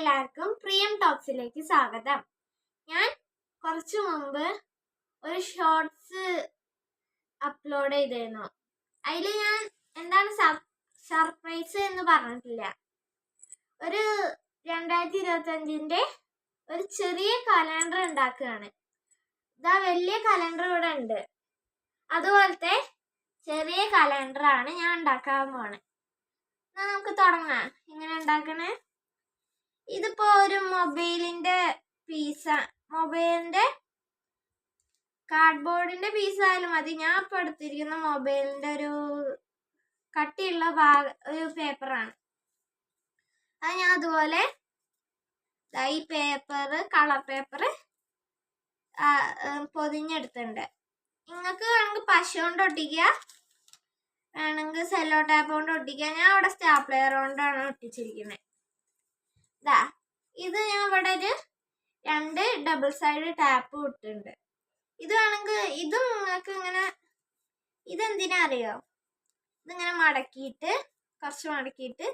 എല്ലാവർക്കും പ്രിയം ടോക്സിലേക്ക് സ്വാഗതം. ഞാൻ കുറച്ചു മുമ്പ് ഒരു ഷോർട്സ് അപ്ലോഡ് ചെയ്തിരുന്നു. അതിൽ ഞാൻ എന്താണ് സർപ്രൈസ് എന്ന് പറഞ്ഞിട്ടില്ല. ഒരു 2025 ഒരു ചെറിയ കലണ്ടർ ഉണ്ടാക്കുകയാണ്. ഇതാ വലിയ കലണ്ടർ ഇവിടെ ഉണ്ട്. അതുപോലത്തെ ചെറിയ കലണ്ടറാണ് ഞാൻ ഉണ്ടാക്കാൻ പോണേ. എന്നാൽ നമുക്ക് തുടങ്ങാം. എങ്ങനെ ഉണ്ടാക്കണേ? ഇതിപ്പോ ഒരു മൊബൈലിന്റെ കാർഡ്ബോർഡിന്റെ പീസായാലും മതി. ഞാൻ ഇപ്പൊ എടുത്തിരിക്കുന്ന മൊബൈലിന്റെ ഒരു കട്ടിയുള്ള ഒരു പേപ്പറാണ്. അത് ഞാൻ അതുപോലെ ഈ കളർ പേപ്പർ പൊതിഞ്ഞെടുത്തിട്ടുണ്ട്. നിങ്ങൾക്ക് വേണമെങ്കിൽ പശ കൊണ്ട് ഒട്ടിക്കുക, വേണമെങ്കിൽ സെല്ലോ ടാപ്പ് കൊണ്ട് ഒട്ടിക്കുക. ഞാൻ ഇവിടെ സ്റ്റാപ്ലെയർ കൊണ്ടാണ് ഒട്ടിച്ചിരിക്കുന്നത്. ഇത് ഞാൻ ഇവിടെ ഒരു 2 ഡബിൾ സൈഡ് ടാപ്പ് ഇട്ടിട്ടുണ്ട്. ഇത് വേണമെങ്കിൽ ഇതും നിങ്ങൾക്ക് ഇങ്ങനെ, ഇതെന്തിനാ അറിയോ? ഇതിങ്ങനെ കുറച്ച് മടക്കിയിട്ട്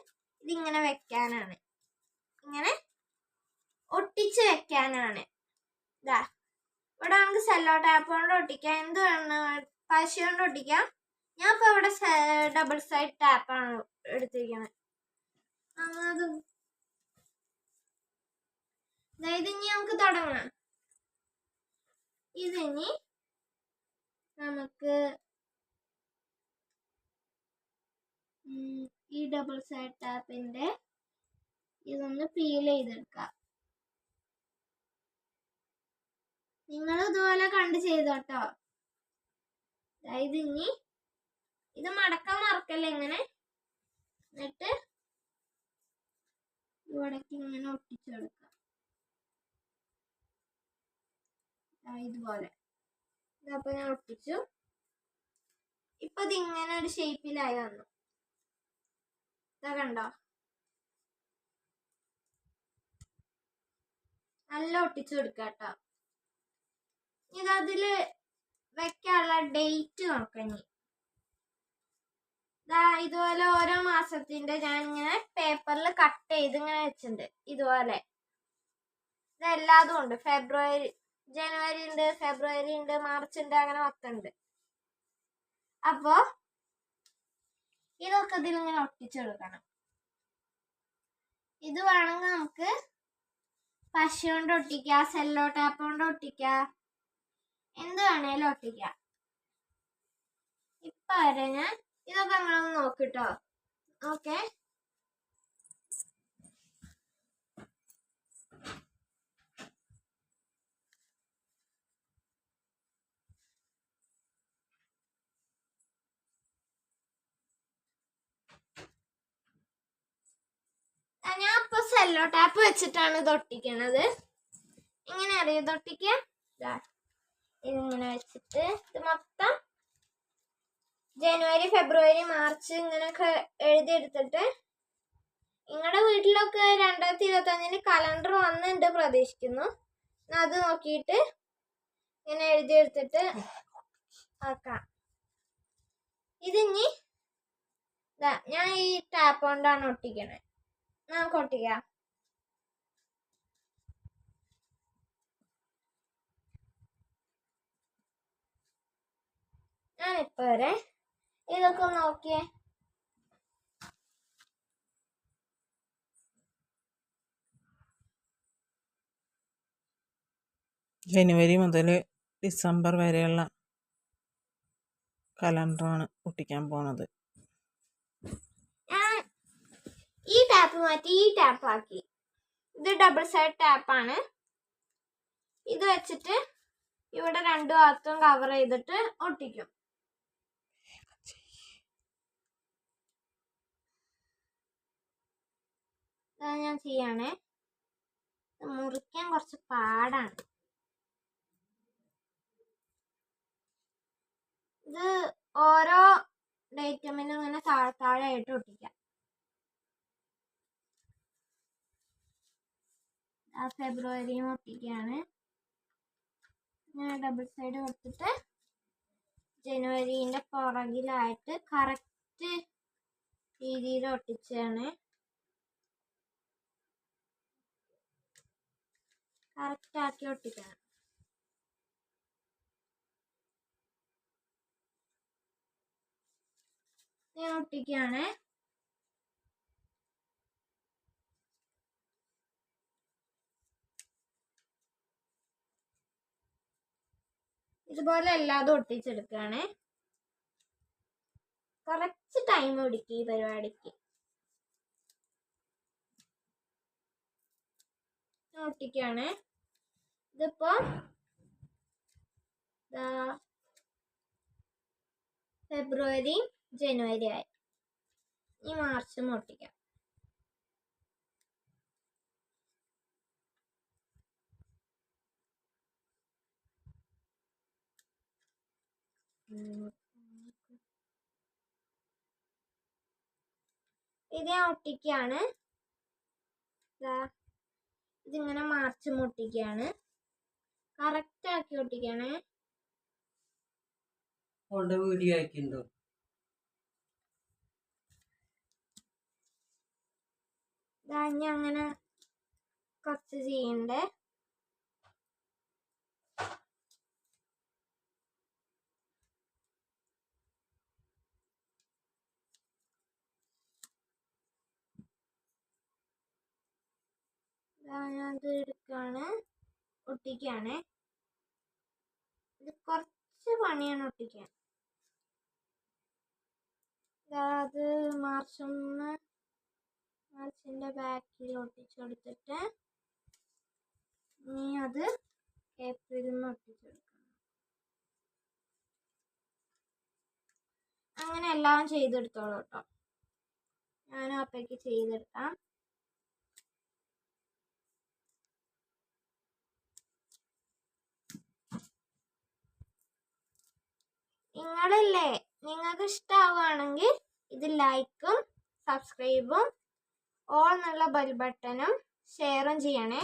ഇതിങ്ങനെ വെക്കാനാണ്, ഇങ്ങനെ ഒട്ടിച്ച് വെക്കാനാണ്. ഇവിടെ നമുക്ക് സെല്ലോ ടാപ്പ് കൊണ്ട് ഒട്ടിക്കാം, എന്ത് വേണം, പശ കൊണ്ട് ഒട്ടിക്കാം. ഞാൻ ഇപ്പൊ ഇവിടെ ഡബിൾ സൈഡ് ടാപ്പാണ് എടുത്തിരിക്കുന്നത്. ഇതിനി നമുക്ക് തുടങ്ങാം. ഇതിനി നമുക്ക് ഈ ഡബിൾ സൈഡ് ടാപ്പിന്റെ ഇതൊന്ന് പീൽ ചെയ്തെടുക്കാം. നിങ്ങൾ ഇതുപോലെ കണ്ട് ചെയ്തോട്ടോ. ഇതിനി ഇത് മടക്കാൻ മറക്കല്ല. ഇങ്ങനെ എന്നിട്ട് ഇവിടേക്ക് ഇങ്ങനെ ഒട്ടിച്ചെടുക്കാം. ഇതുപോലെ ഇതപ്പോൾ ഞാൻ ഒട്ടിച്ചു. ഇപ്പൊ ഇതിങ്ങനെ ഒരു ഷേപ്പിലായി വന്നു. ഇതാ കണ്ടോ? നല്ല ഒട്ടിച്ചു കൊടുക്കുക കേട്ടോ. ഇതില് വെക്കാനുള്ള ഡേറ്റ് നോക്കാം. ഇതുപോലെ ഓരോ മാസത്തിന്റെ ഞാൻ ഇങ്ങനെ പേപ്പറിൽ കട്ട് ചെയ്ത് ഇങ്ങനെ വെച്ചിട്ടുണ്ട്. ഇതുപോലെ ഇതെല്ലാതും ഉണ്ട്. ജനുവരി ഉണ്ട്, ഫെബ്രുവരി ഉണ്ട്, മാർച്ച് ഉണ്ട്, അങ്ങനെ മൊത്തം ഉണ്ട്. അപ്പോ ഇതൊക്കെ ഇതിലിങ്ങനെ ഒട്ടിച്ചെടുക്കണം. ഇത് വേണമെങ്കിൽ നമുക്ക് പശ കൊണ്ട് ഒട്ടിക്കാം, സെല്ലോ ടാപ്പ് കൊണ്ട് ഒട്ടിക്കാം, എന്ത് വേണേലും ഒട്ടിക്കാം. ഇപ്പൊ വരെ ഞാൻ ഇതൊക്കെ നിങ്ങളൊന്ന് നോക്കിട്ടോ. ഓക്കെ, ഞാൻ ഇപ്പൊ സെല്ലോ ടാപ്പ് വെച്ചിട്ടാണ് ഇത് ഒട്ടിക്കണത്. ഇങ്ങനെ അറിയാം ഇത് ഒട്ടിക്കുക. ഇതിങ്ങനെ വെച്ചിട്ട് ഇത് മൊത്തം ജനുവരി, ഫെബ്രുവരി, മാർച്ച് ഇങ്ങനെയൊക്കെ എഴുതിയെടുത്തിട്ട്, നിങ്ങളുടെ വീട്ടിലൊക്കെ 2025 കലണ്ടർ വന്നിട്ടുണ്ട് പ്രതീക്ഷിക്കുന്നു. അത് നോക്കിയിട്ട് ഇങ്ങനെ എഴുതിയെടുത്തിട്ട് ആക്കാം. ഇതിനി ഞാൻ ഈ ടാപ്പ് കൊണ്ടാണ് ഒട്ടിക്കണേ. നമുക്ക് ഒട്ടിക്കാം. ഞാനിപ്പോ വരെ ഇതൊക്കെ നോക്കിയേ. ജനുവരി മുതൽ ഡിസംബർ വരെയുള്ള കലണ്ടറാണ് ഒട്ടിക്കാൻ പോണത്. ഞാൻ ഈ ടാപ്പ് മാറ്റി ഈ ടാപ്പ് ആക്കി. ഇത് ഡബിൾ സൈഡ് ടാപ്പാണ്. ഇത് വെച്ചിട്ട് ഇവിടെ 2 ഭാഗത്തും കവർ ചെയ്തിട്ട് ഒട്ടിക്കും. ഞാൻ ചെയ്യണേ. മുറിക്കാൻ കുറച്ച് പാടാണ്. ഇത് ഓരോ ഡേറ്റുമിലും ഇങ്ങനെ താഴെ ആയിട്ട് ഒട്ടിക്കാം. ഫെബ്രുവരിയും ഒട്ടിക്കുകയാണ്. ഞാൻ ഡബിൾ സൈഡ് കൊടുത്തിട്ട് ജനുവരിന്റെ പുറകിലായിട്ട് കറക്റ്റ് രീതിയിൽ ഒട്ടിച്ചാണ്. കറക്റ്റ് ആക്കി ഒട്ടിക്കണം. ഞാൻ ഒട്ടിക്കുകയാണ്. ഇതുപോലെ എല്ലാതും ഒട്ടിച്ചെടുക്കുകയാണ്. കുറച്ച് ടൈം പിടിക്കും ഈ പരിപാടിക്ക്. ഒട്ടിക്കുകയാണ്. ഇതിപ്പോ ഫെബ്രുവരി ജനുവരി ആയി. ഈ മാർച്ചും ഒട്ടിക്കാം. ഇത് ഞാൻ ഒട്ടിക്കുകയാണ്. ഇതിങ്ങനെ മാർച്ചും ഒട്ടിക്കുകയാണ്. കറക്റ്റ് ആക്കി ഒട്ടിക്കുകയാണ്. വീഡിയോ അയക്കുന്നുണ്ടോ? ഇനി അങ്ങനെ കുറച്ച് ചെയ്യണ്ടേ. ഞാനത് എടുക്കുകയാണ്, ഒട്ടിക്കുകയാണ്. ഇത് കുറച്ച് പണിയാണ് ഒട്ടിക്കാൻ. അത് മാർച്ചിൻ്റെ ബാക്കിൽ ഒട്ടിച്ചെടുത്തിട്ട് ഇനി അത് ഏപ്രിലിൽ നിന്ന് ഒട്ടിച്ചെടുക്കണം. അങ്ങനെ എല്ലാം ചെയ്തെടുത്തോളൂ കേട്ടോ. ഞാനും അപ്പയ്ക്ക് ചെയ്തെടുക്കാം. നിങ്ങൾക്ക് ഇഷ്ടമാവുകയാണെങ്കിൽ ഇത് ലൈക്കും സബ്സ്ക്രൈബും ഓൾ എന്നുള്ള ബെൽ ബട്ടണും ഷെയറും ചെയ്യണേ.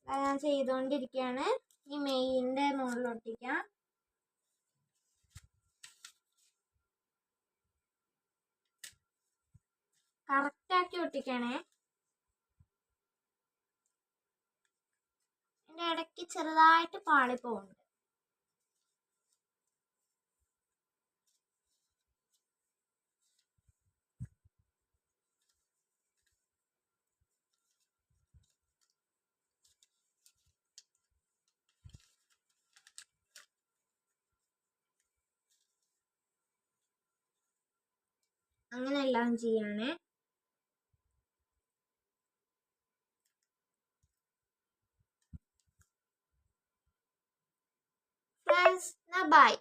ഞാൻ ചെയ്തുകൊണ്ടിരിക്കുകയാണ്. ഈ മെയിലിൻ്റെ മുകളിൽ ഒട്ടിക്കാം. കറക്റ്റാക്കി ഒട്ടിക്കണേ. എൻ്റെ ഇടയ്ക്ക് ചെറുതായിട്ട് പാളി പോകുന്നുണ്ട്. അങ്ങനെ എല്ലാം ചെയ്യണേ. Friends, by.